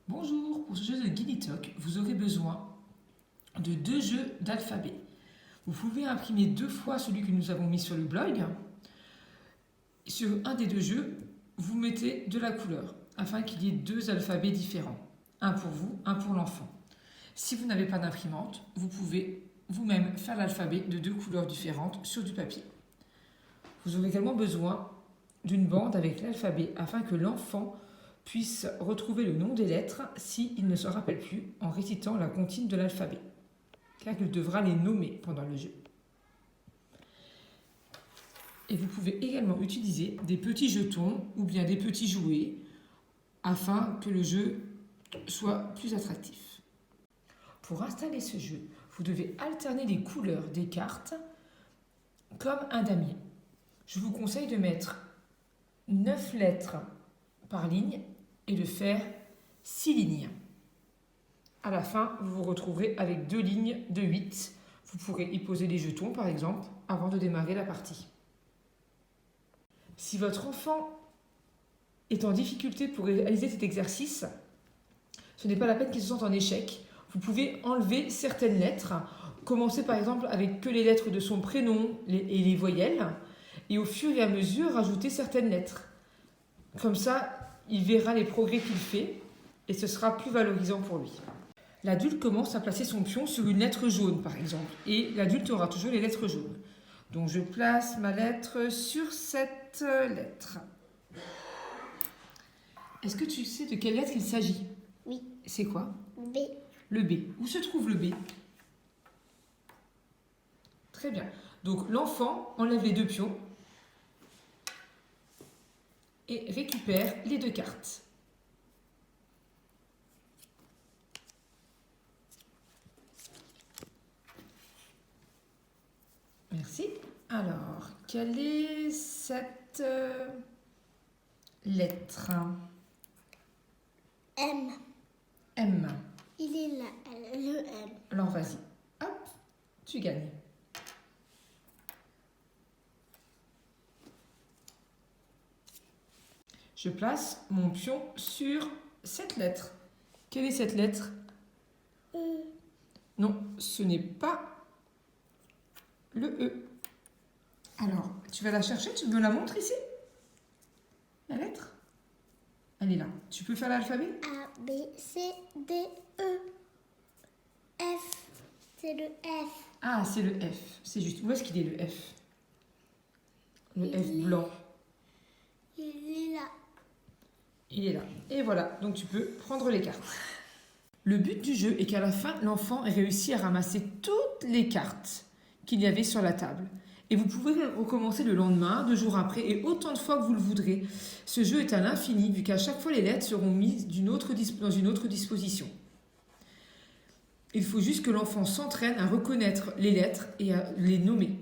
Bonjour, pour ce jeu de Guinea Talk, vous aurez besoin de 2 jeux d'alphabet. Vous pouvez imprimer 2 fois celui que nous avons mis sur le blog. Sur un des 2 jeux, vous mettez de la couleur afin qu'il y ait 2 alphabets différents. Un pour vous, un pour l'enfant. Si vous n'avez pas d'imprimante, vous pouvez vous-même faire l'alphabet de 2 couleurs différentes sur du papier. Vous aurez également besoin d'une bande avec l'alphabet afin que l'enfant puisse retrouver le nom des lettres s'il ne se rappelle plus en récitant la comptine de l'alphabet, car il devra les nommer pendant le jeu. Et vous pouvez également utiliser des petits jetons ou bien des petits jouets afin que le jeu soit plus attractif. Pour installer ce jeu, vous devez alterner les couleurs des cartes comme un damier. Je vous conseille de mettre 9 lettres par ligne et de faire 6 lignes. À la fin, vous vous retrouverez avec 2 lignes de 8. Vous pourrez y poser des jetons, par exemple, avant de démarrer la partie. Si votre enfant est en difficulté pour réaliser cet exercice, ce n'est pas la peine qu'il se sente en échec. Vous pouvez enlever certaines lettres, commencer par exemple avec que les lettres de son prénom et les voyelles, et au fur et à mesure rajouter certaines lettres. Comme ça, il verra les progrès qu'il fait et ce sera plus valorisant pour lui. L'adulte commence à placer son pion sur une lettre jaune, par exemple, et l'adulte aura toujours les lettres jaunes. Donc je place ma lettre sur cette lettre. Est-ce que tu sais de quelle lettre il s'agit? Oui. C'est quoi? B. Le B. Où se trouve le B? Très bien. Donc l'enfant enlève les 2 pions et récupère les 2 cartes. Merci. Alors, quelle est cette lettre? M. M. Il est là, le M. Alors vas-y. Hop, tu gagnes. Je place mon pion sur cette lettre. Quelle est cette lettre? E. Non, ce n'est pas le E. Alors, tu vas la chercher, tu me la montres ici? La lettre? Elle est là. Tu peux faire l'alphabet? A, B, C, D, E. F. C'est le F. Ah, c'est le F. C'est juste. Où est-ce qu'il est le F? Le F Il est- blanc. Il est là. Il est là. Et voilà, donc tu peux prendre les cartes. Le but du jeu est qu'à la fin, l'enfant ait réussi à ramasser toutes les cartes qu'il y avait sur la table. Et vous pouvez recommencer le lendemain, 2 jours après, et autant de fois que vous le voudrez. Ce jeu est à l'infini, vu qu'à chaque fois les lettres seront mises dans une autre disposition. Il faut juste que l'enfant s'entraîne à reconnaître les lettres et à les nommer.